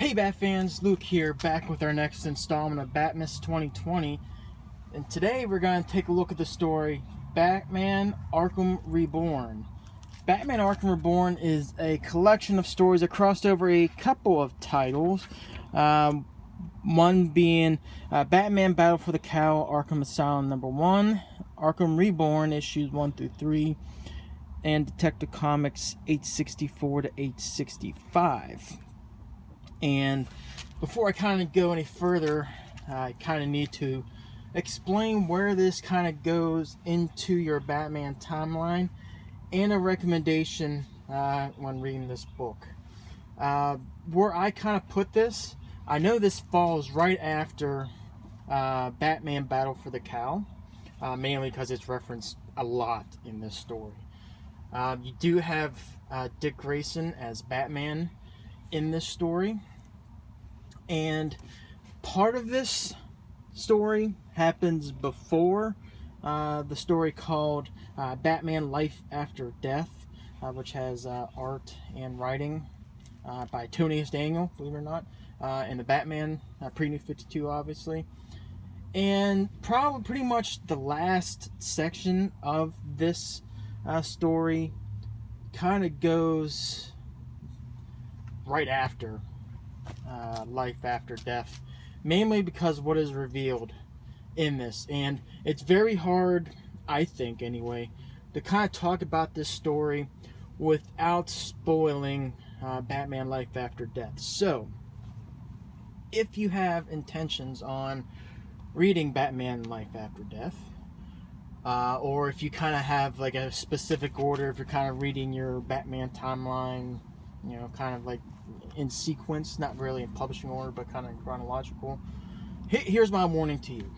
Hey Bat fans, Luke here, back with our next installment of Batmas 2020. And today we're going to take a look at the story Batman Arkham Reborn. Batman Arkham Reborn is a collection of stories that crossed over a couple of titles. One being Batman Battle for the Cowl, Arkham Asylum #1, Arkham Reborn issues 1 through 3, and Detective Comics 864 to 865. And before I kind of go any further, I kind of need to explain where this kind of goes into your Batman timeline and a recommendation when reading this book. Where I kind of put this, I know this falls right after Batman Battle for the Cowl, mainly because it's referenced a lot in this story. You do have Dick Grayson as Batman in this story, and part of this story happens before the story called Batman Life After Death, which has art and writing by Tony S. Daniel, believe it or not, and the Batman pre-New 52, obviously. And probably pretty much the last section of this story kind of goes right after Life After Death, mainly because of what is revealed in this. And it's very hard, I think anyway, to kind of talk about this story without spoiling Batman Life After Death. So if you have intentions on reading Batman Life After Death, or if you kind of have like a specific order, if you're kind of reading your Batman timeline, you know, kind of like in sequence, not really in publishing order, but kind of chronological, here's my warning to you.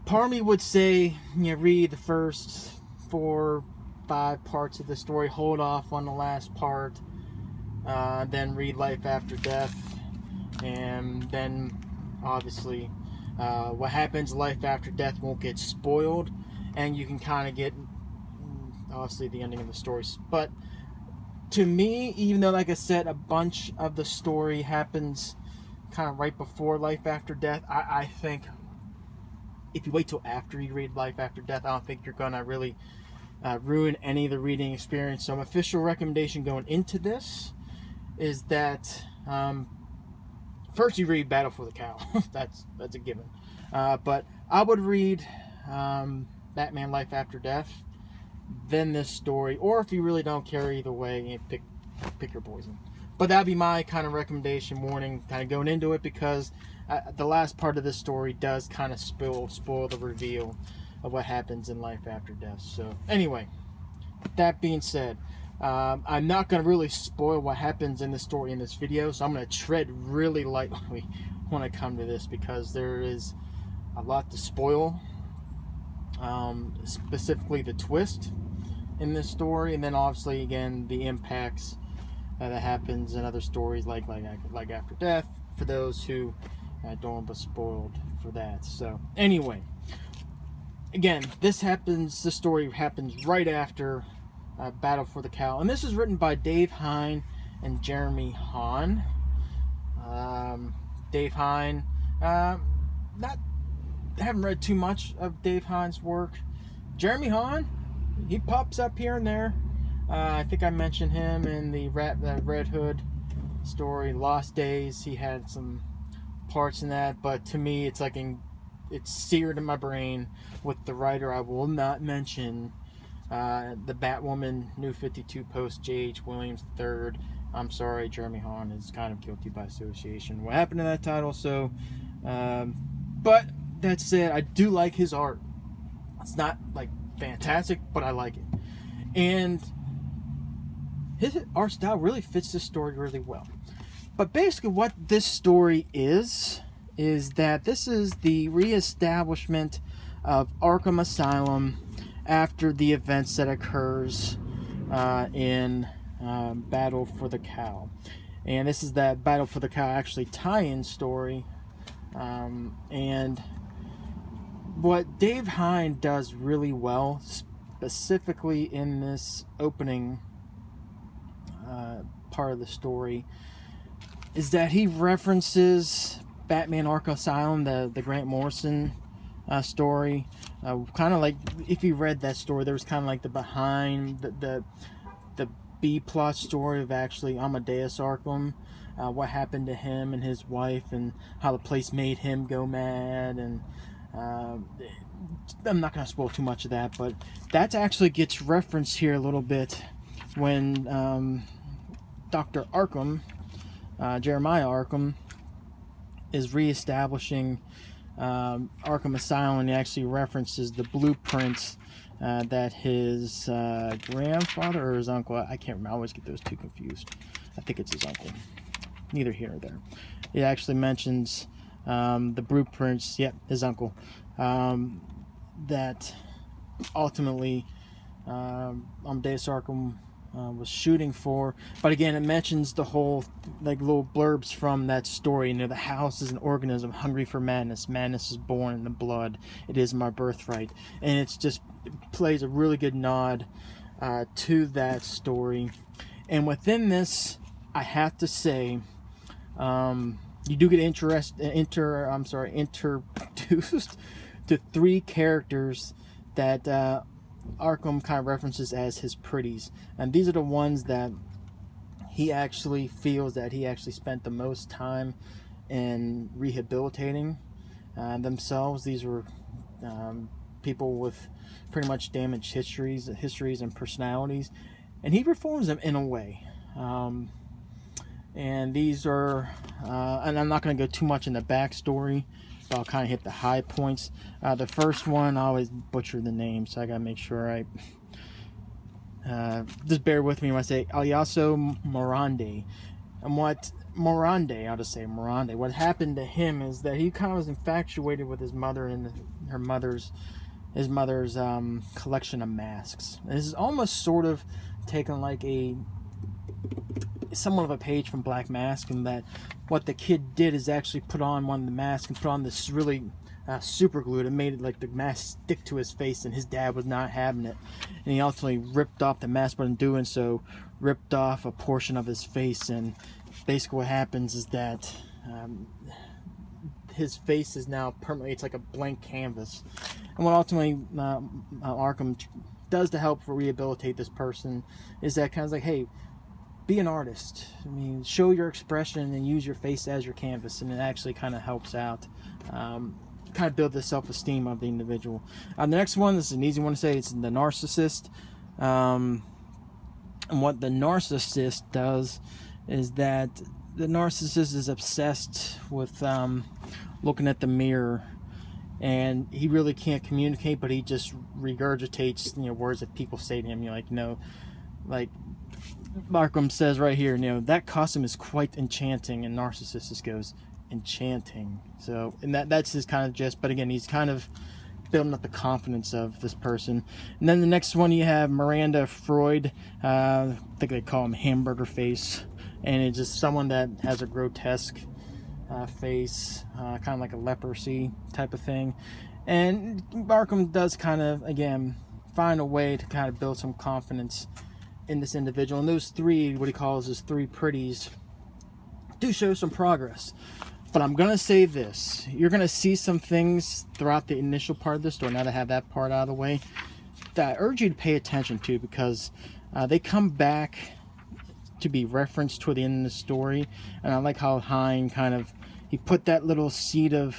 Part of me would say, you know, read the first 4-5 parts of the story, hold off on the last part, then read Life After Death, and then obviously what happens Life After Death won't get spoiled, and you can kind of get obviously the ending of the story. But to me, even though, like I said, a bunch of the story happens kind of right before Life After Death, I think if you wait till after you read Life After Death, I don't think you're gonna really ruin any of the reading experience. So, my official recommendation going into this is that first you read Battle for the Cowl. that's a given. But I would read Batman Life After Death, then this story, or if you really don't care either way, you pick your poison. But that'd be my kind of recommendation, warning, kind of going into it, because the last part of this story does kind of spoil the reveal of what happens in Life After Death. So anyway, that being said, I'm not going to really spoil what happens in the story in this video, so I'm going to tread really lightly when I come to this, because there is a lot to spoil, specifically the twist in this story, and then obviously again the impacts that happens in other stories like After Death, for those who don't want to be spoiled for that. So anyway, again, this story happens right after Battle for the Cowl, and this is written by Dave Hine and Jeremy Hahn. Dave Hine, haven't read too much of Dave Hine's work. Jeremy Hahn, he pops up here and there. I think I mentioned him in the Red Hood story, Lost Days. He had some parts in that, but to me, it's like it's seared in my brain with the writer I will not mention, the Batwoman New 52 post J.H. Williams III. I'm sorry, Jeremy Hahn is kind of guilty by association what happened to that title. So, but that said, I do like his art. It's not like fantastic, but I like it, and his art style really fits this story really well. But basically what this story is that this is the reestablishment of Arkham Asylum after the events that occurs in Battle for the Cowl. And this is that Battle for the Cowl actually tie-in story. And what Dave Hine does really well, specifically in this opening part of the story, is that he references Batman Arkham Asylum, the Grant Morrison story. Kind of like, if you read that story, there was kind of like the behind the B plot story of actually Amadeus Arkham, what happened to him and his wife, and how the place made him go mad. And I'm not going to spoil too much of that, but that actually gets referenced here a little bit when Dr. Arkham, Jeremiah Arkham, is reestablishing Arkham Asylum. He actually references the blueprints that his grandfather or his uncle, I can't remember, I always get those two confused. I think it's his uncle. Neither here nor there. He actually mentions the blueprints, yep, his uncle, that ultimately Amadeus Arkham was shooting for. But again, it mentions the whole, like, little blurbs from that story. You know, the house is an organism hungry for madness. Madness is born in the blood. It is my birthright. And it plays a really good nod to that story. And within this, I have to say, you do get introduced to three characters that Arkham kind of references as his pretties, and these are the ones that he actually feels that he actually spent the most time in rehabilitating themselves. These were people with pretty much damaged histories and personalities, and he reforms them in a way. And these are, and I'm not going to go too much in the backstory, but I'll kind of hit the high points. The first one, I always butcher the name, so I got to make sure I just bear with me when I say Alyaso Morande. And what Morande, I'll just say Morande, what happened to him is that he kind of was infatuated with his mother and his mother's collection of masks. And this is almost sort of taken like somewhat of a page from Black Mask, in that what the kid did is actually put on one of the masks and put on this really super glue that made it like the mask stick to his face, and his dad was not having it, and he ultimately ripped off the mask, but in doing so ripped off a portion of his face. And basically what happens is that his face is now permanently, it's like a blank canvas. And what ultimately Arkham does to help rehabilitate this person is that kind of like, hey, be an artist. I mean, show your expression and use your face as your canvas, and it actually kind of helps out, kind of build the self-esteem of the individual. The next one, this is an easy one to say, it's the narcissist. And what the narcissist does is that the narcissist is obsessed with looking at the mirror, and he really can't communicate, but he just regurgitates, words that people say to him. Like Arkham says right here, that costume is quite enchanting, and Narcissus just goes, enchanting. So, and that's his kind of gist, but again, he's kind of building up the confidence of this person. And then the next one, you have Miranda Freud. I think they call him Hamburger Face, and it's just someone that has a grotesque face, kind of like a leprosy type of thing. And Arkham does kind of, again, find a way to kind of build some confidence in this individual. And those three, what he calls his three pretties, do show some progress. But I'm going to say this. You're going to see some things throughout the initial part of the story, now that I have that part out of the way, that I urge you to pay attention to, because they come back to be referenced toward the end of the story. And I like how Hine he put that little seed of,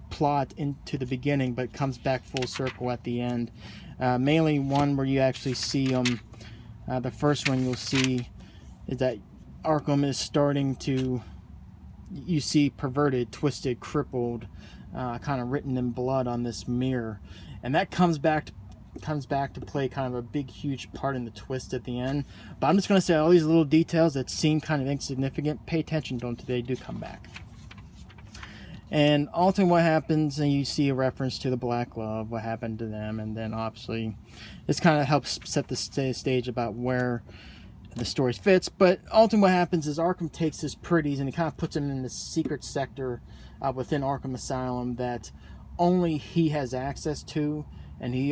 plot into the beginning, but it comes back full circle at the end. Mainly one where you actually see the first one you'll see is that Arkham is starting to, you see perverted, twisted, crippled, kind of written in blood on this mirror, and that comes back to play kind of a big, huge part in the twist at the end. But I'm just going to say all these little details that seem kind of insignificant, pay attention to them today, they do come back. And ultimately what happens, and you see a reference to the Black Glove, what happened to them, and then obviously this kind of helps set the stage about where the story fits. But ultimately what happens is Arkham takes his pretties and he kind of puts them in the secret sector within Arkham Asylum that only he has access to, and he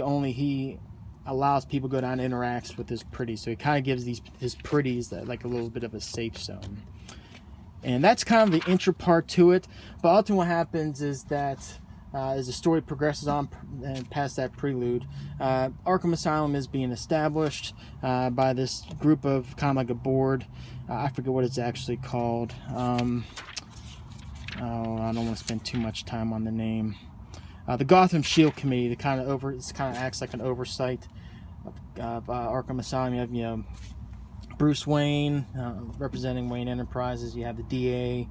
allows people to go down and interacts with his pretties. So he kind of gives his pretties like a little bit of a safe zone. And that's kind of the intro part to it. But ultimately what happens is that as the story progresses on and past that prelude, Arkham Asylum is being established by this group of kind of like a board. I forget what it's actually called. I don't want to spend too much time on the name. The Gotham Shield Committee, it kind of acts like an oversight of Arkham Asylum. You have, Bruce Wayne representing Wayne Enterprises. You have the DA,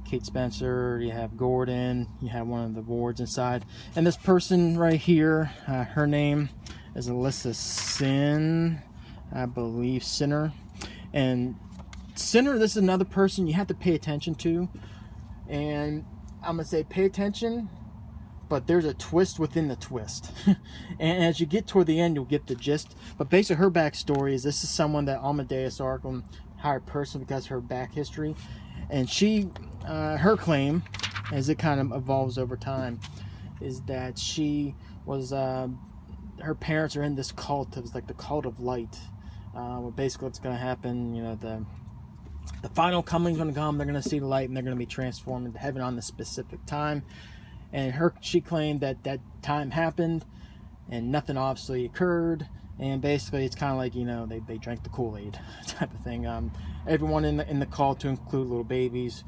Kate Spencer. You have Gordon. You have one of the wards inside. And this person right here, her name is Alyssa Sin, I believe, Sinner. And Sinner, this is another person you have to pay attention to. And I'm going to say pay attention, but there's a twist within the twist. And as you get toward the end, you'll get the gist. But basically her backstory is this is someone that Amadeus Arkham hired personally because of her back history. And she, her claim, as it kind of evolves over time, is that she was, her parents are in this cult. It was like the cult of light. Well, basically what's going to happen, the final coming's going to come. They're going to see the light and they're going to be transformed into heaven on this specific time. And she claimed that time happened and nothing obviously occurred. And basically it's kind of like, they drank the Kool-Aid type of thing. Everyone in the cult, to include little babies,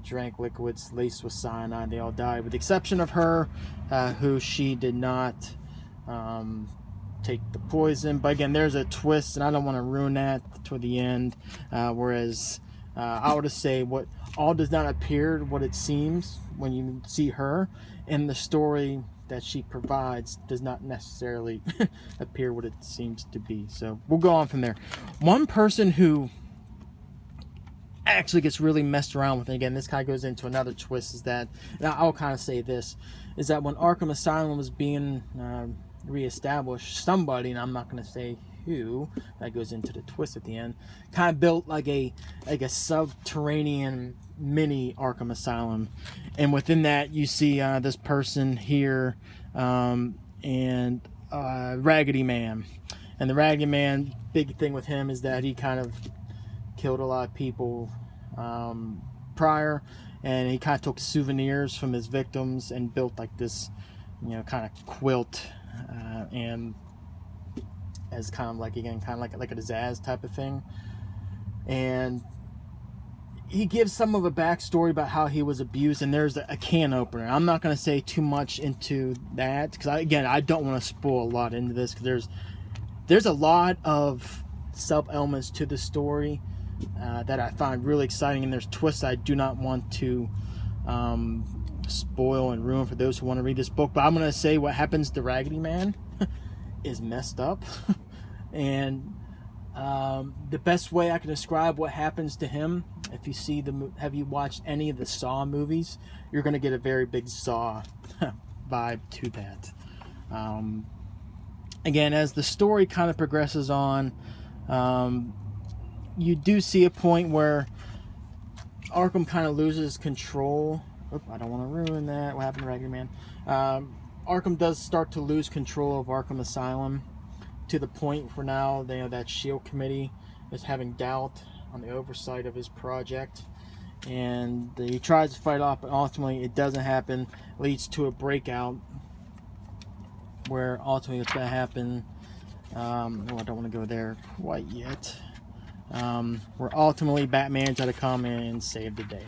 drank liquids laced with cyanide. They all died with the exception of her, who she did not take the poison. But again, there's a twist and I don't want to ruin that toward the end. Whereas I would just say what all does not appear what it seems when you see her, and the story that she provides does not necessarily appear what it seems to be. So we'll go on from there. One person who actually gets really messed around with, and again this guy goes into another twist, is that, and I'll kind of say this, is that when Arkham Asylum was being reestablished, somebody, and I'm not going to say who, that goes into the twist at the end, kind of built like a subterranean mini Arkham Asylum. And within that you see this person here, and Raggedy Man. And the Raggedy Man, big thing with him is that he kind of killed a lot of people prior, and he kind of took souvenirs from his victims and built like this kind of quilt, and as kind of like, again, kind of like a Zaz type of thing. And he gives some of a backstory about how he was abused, and there's a can opener. I'm not going to say too much into that because I don't want to spoil a lot into this, because there's a lot of sub-elements to the story that I find really exciting, and there's twists I do not want to spoil and ruin for those who want to read this book. But I'm going to say what happens to Raggedy Man is messed up. And the best way I can describe what happens to him, if you see have you watched any of the Saw movies, you're going to get a very big Saw vibe to that. Again, as the story kind of progresses on, you do see a point where Arkham kind of loses control. I don't want to ruin that. What happened to Raggedy Man? Arkham does start to lose control of Arkham Asylum, to the point where now that Shield Committee is having doubt on the oversight of his project, and he tries to fight off, but ultimately it doesn't happen. Leads to a breakout where ultimately what's going to happen, I don't want to go there quite yet, where ultimately Batman's got to come in and save the day,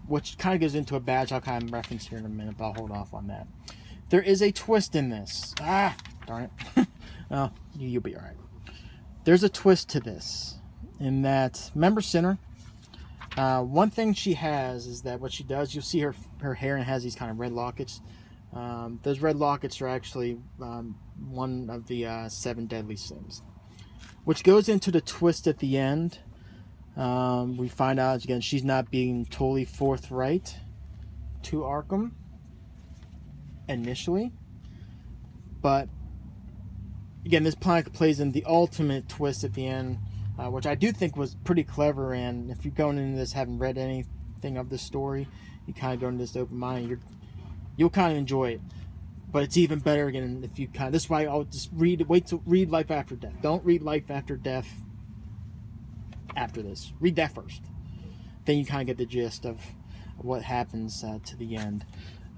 which kind of goes into a badge I'll kind of reference here in a minute, but I'll hold off on that. There is a twist in this. Darn it. Oh, you'll be alright. There's a twist to this, in that, remember Sinner? One thing she has is that what she does, you'll see her hair, and has these kind of red lockets. Those red lockets are actually one of the 7 deadly sins, which goes into the twist at the end. We find out, again, she's not being totally forthright to Arkham initially, but again, this plays in the ultimate twist at the end, which I do think was pretty clever. And if you're going into this haven't read anything of the story, you kind of go into this open mind, you'll kind of enjoy it. But it's even better again if you kind of, this is why I'll just wait to read Life After Death. Don't read Life After Death after this. Read that first. Then you kind of get the gist of what happens to the end.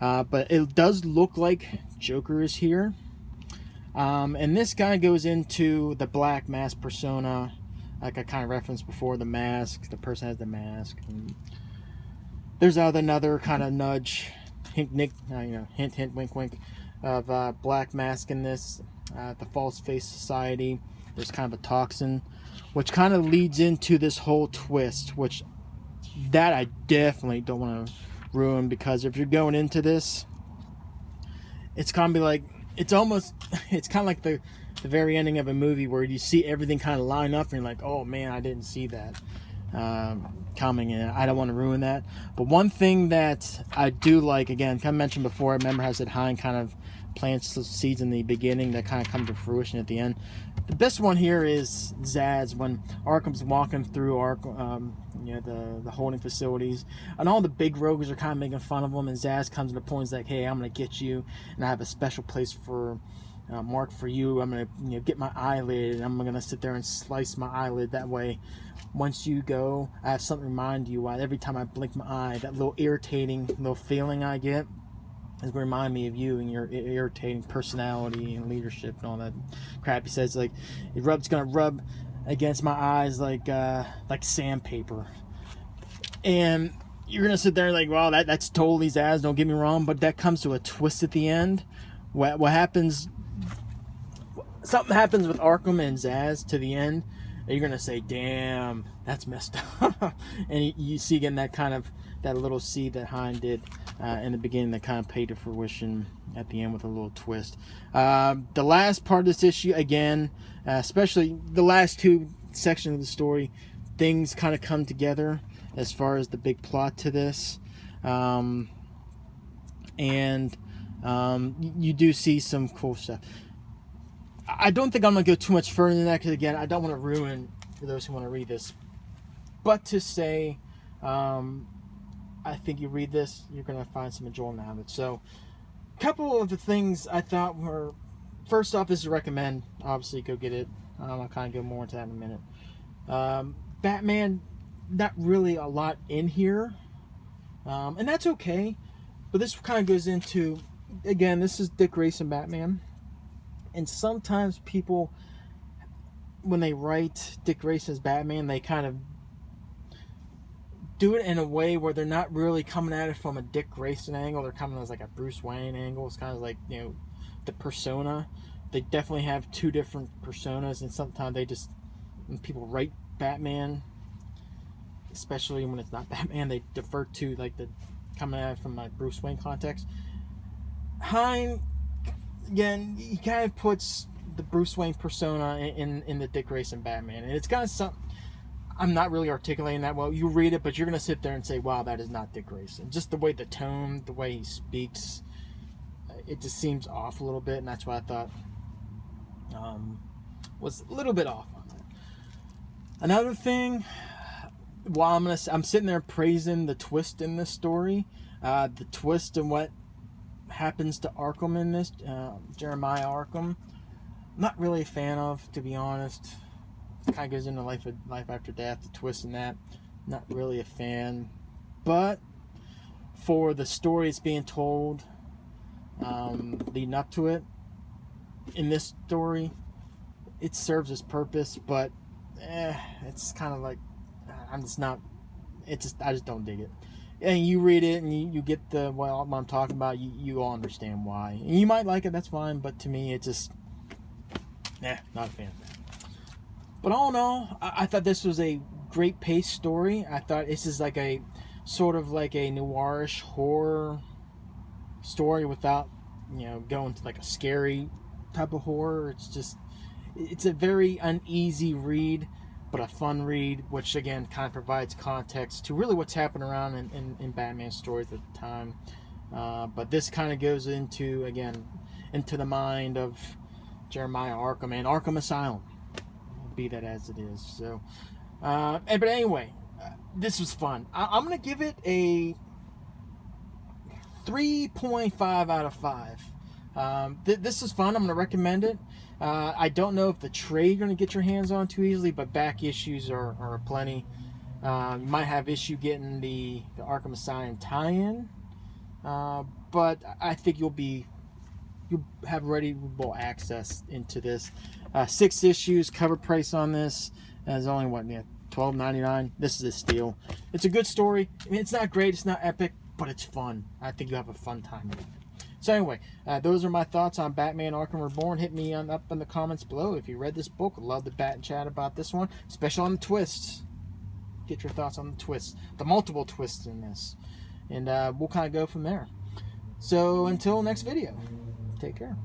But it does look like Joker is here. And this guy goes into the Black Mask persona, like I kind of referenced before, the mask. The person has the mask. And there's another kind of nudge, hint, hint, wink, wink, of Black Mask in this. The False Face Society. There's kind of a toxin, which kind of leads into this whole twist, which that I definitely don't want to ruin, because if you're going into this, it's kind of be like, it's kind of like the very ending of a movie where you see everything kind of line up and you're like, oh man, I didn't see that coming in. I don't want to ruin that. But one thing that I do like, again, kind of mentioned before, I remember how Sid Hein kind of plants the seeds in the beginning that kind of come to fruition at the end. The best one here is Zsasz, when Arkham's walking through the holding facilities, and all the big rogues are kind of making fun of him, and Zsasz comes to the point, he's like, hey, I'm gonna get you, and I have a special place for marked for you. I'm gonna get my eyelid, and I'm gonna sit there and slice my eyelid. That way, once you go, I have something to remind you why every time I blink my eye, that little irritating little feeling I get is going to remind me of you and your irritating personality and leadership and all that crap. He says, like, it's going to rub against my eyes like sandpaper. And you're going to sit there like, well, that's totally Zsasz, don't get me wrong, but that comes to a twist at the end. What happens, something happens with Arkham and Zsasz to the end, and you're going to say, damn, that's messed up. And you see again that little seed that Hein did in the beginning that kind of paid to fruition at the end with a little twist. The last part of this issue, again, especially the last two sections of the story, things kind of come together as far as the big plot to this. And you do see some cool stuff. I don't think I'm going to go too much further than that, because again, I don't want to ruin for those who want to read this. But to say, I think you read this, you're going to find some enjoyment out of it. So, a couple of the things I thought were, first off, is to recommend. Obviously, go get it. I'll kind of go more into that in a minute. Batman, not really a lot in here. And that's okay. But this kind of goes into, again, this is Dick Grayson Batman. And sometimes people, when they write Dick Grayson's Batman, they kind of do it in a way where they're not really coming at it from a Dick Grayson angle. They're coming as like a Bruce Wayne angle. It's kind of like, the persona. They definitely have two different personas, and sometimes when people write Batman, especially when it's not Batman, they defer to like the coming at it from like Bruce Wayne context. Hein, again, he kind of puts the Bruce Wayne persona in the Dick Grayson Batman, and it's kind of something. I'm not really articulating that well. You read it, but you're going to sit there and say, wow, that is not Dick Grayson. Just the way the tone, the way he speaks, it just seems off a little bit, and that's why I thought was a little bit off on that. Another thing, while I'm sitting there praising the twist in this story, the twist in what happens to Arkham in this, Jeremiah Arkham, I'm not really a fan of, to be honest. It kind of goes into life after death, the twist in that. Not really a fan. But for the story it's being told, leading up to it, in this story, it serves its purpose, but it's kind of like, I just don't dig it. And you read it and you get what I'm talking about, you all understand why. And you might like it, that's fine, but to me, it's just, not a fan of that. But all in all, I thought this was a great paced story. I thought this is like a sort of like a noirish horror story without, going to like a scary type of horror. It's a very uneasy read, but a fun read, which again kind of provides context to really what's happening around in Batman stories at the time. But this kind of goes into the mind of Jeremiah Arkham and Arkham Asylum. Be that as it is. So, but anyway, this was fun. I'm gonna give it a 3.5 out of 5. This is fun. I'm going to recommend it. I don't know if the trade you're going to get your hands on too easily, but back issues are plenty. You might have issue getting the Arkham Asylum tie-in, but I think you'll have readable access into this. 6 issues, cover price on this is only what, yeah, $12.99. This is a steal. It's a good story. I mean, it's not great, it's not epic, but it's fun. I think you'll have a fun time with it. So anyway, those are my thoughts on Batman Arkham Reborn. Hit me up in the comments below if you read this book. I'd love to bat and chat about this one, especially on the twists. Get your thoughts on the twists, the multiple twists in this, and we'll kind of go from there. So until next video, take care.